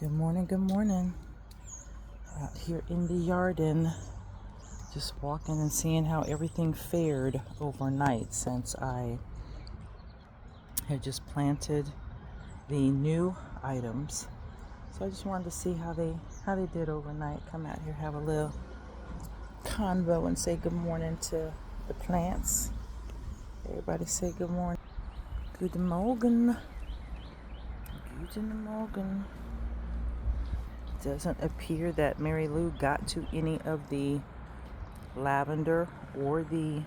Good morning, good morning. Out here in the garden, just walking and seeing how everything fared overnight since I had just planted the new items. So I just wanted to see how they did overnight. Come out here, have a little convo and say good morning to the plants. Everybody say good morning. Good morning. Good morning. Doesn't appear that Mary Lou got to any of the lavender or the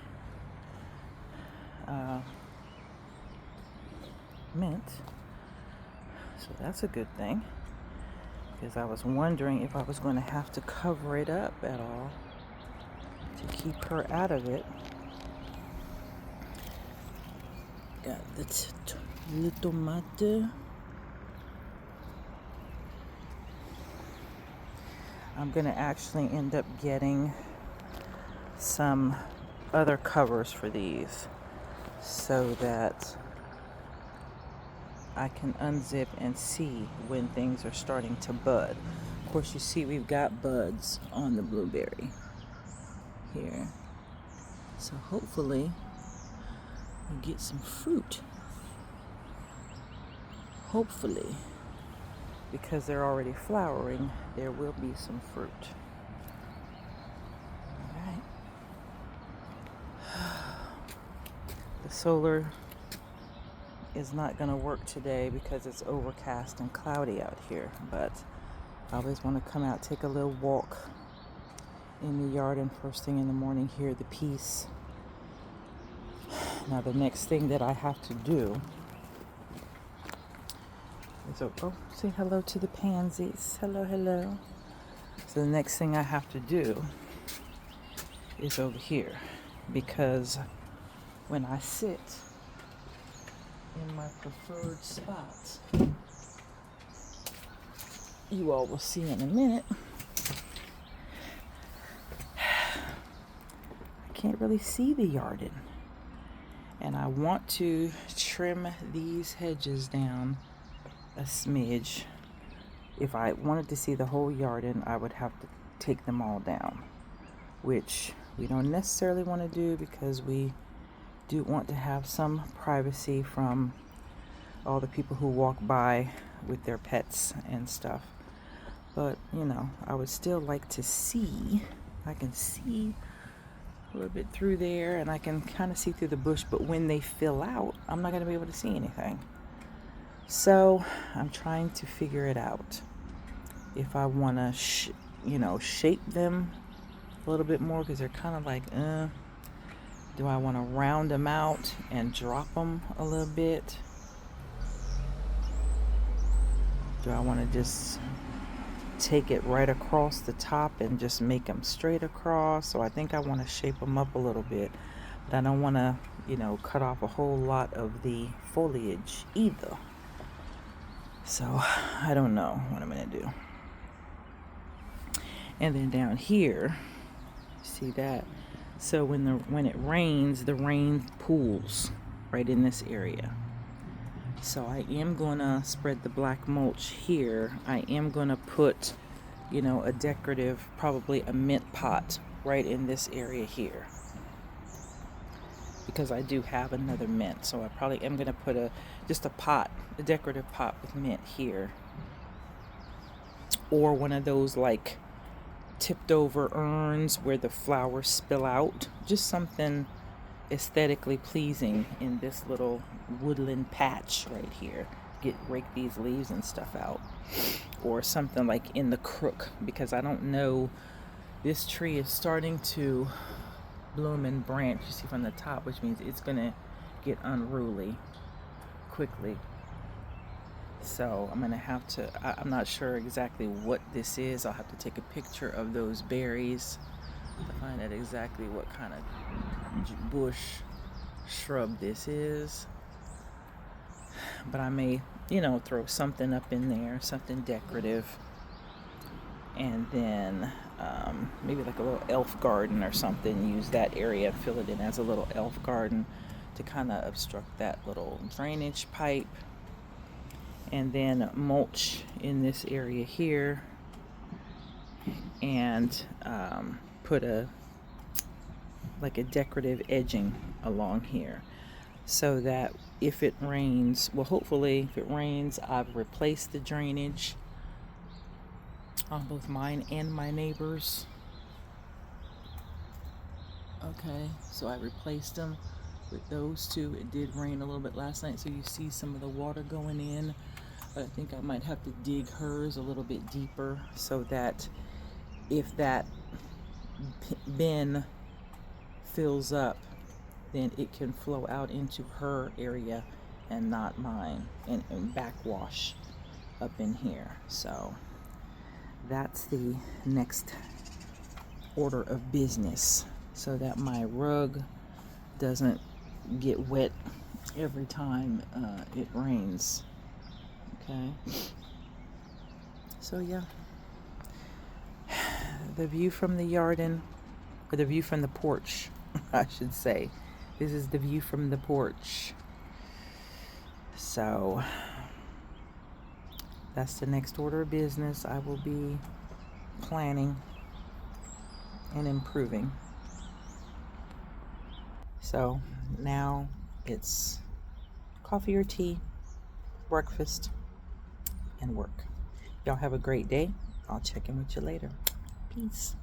mint, so that's a good thing, because I was wondering if I was going to have to cover it up at all to keep her out of it. Got the tomato. I'm going to actually end up getting some other covers for these so that I can unzip and see when things are starting to bud. Of course, you see we've got buds on the blueberry here. So hopefully we'll get some fruit. Hopefully. Because they're already flowering, there will be some fruit. Alright. The solar is not going to work today because it's overcast and cloudy out here, but I always want to come out, take a little walk in the yard, and first thing in the morning hear the peace. Now the next thing that I have to do is say hello to the pansies. Hello. So the next thing I have to do is over here, because when I sit in my preferred spot, you all will see in a minute, I can't really see the garden, and I want to trim these hedges down a smidge. If I wanted to see the whole garden, I would have to take them all down, which we don't necessarily want to do because we do want to have some privacy from all the people who walk by with their pets and stuff. But I would still like to see. I can see a little bit through there, and I can kind of see through the bush, but when they fill out, I'm not going to be able to see anything. So I'm trying to figure it out. If I want to, shape them a little bit more, because they're kind of like, do I want to round them out and drop them a little bit? Do I want to just take it right across the top and just make them straight across? So I think I want to shape them up a little bit, but I don't want to, cut off a whole lot of the foliage either. So I don't know what I'm going to do. And then down here, see that? So when it rains, the rain pools right in this area. So I am going to spread the black mulch here. I am going to put, a decorative, probably a mint pot right in this area here, because I do have another mint. So I probably am going to put a decorative pot with mint here, or one of those like tipped over urns where the flowers spill out. Just something aesthetically pleasing in this little woodland patch right here. Rake these leaves and stuff out, or something like in the crook, because I don't know, this tree is starting to bloom and branch, you see, from the top, which means it's gonna get unruly quickly. So I'm gonna have to, I'm not sure exactly what this is. I'll have to take a picture of those berries to find out exactly what kind of bush shrub this is. But I may, throw something up in there, something decorative, and then maybe like a little elf garden or something. Use that area, fill it in as a little elf garden to kind of obstruct that little drainage pipe. and then mulch in this area here, and put a decorative edging along here, so that if it rains, well, hopefully if it rains, I've replaced the drainage on both mine and my neighbors. Okay, so I replaced them with those two. It did rain a little bit last night, so you see some of the water going in, but I think I might have to dig hers a little bit deeper, so that if that bin fills up, then it can flow out into her area and not mine, and backwash up in here. So that's the next order of business, so that my rug doesn't get wet every time it rains. Okay, so yeah, the view from the garden, or the view from the porch, I should say. This is the view from the porch. So that's the next order of business I will be planning and improving. So now it's coffee or tea, breakfast, and work. Y'all have a great day. I'll check in with you later. Peace.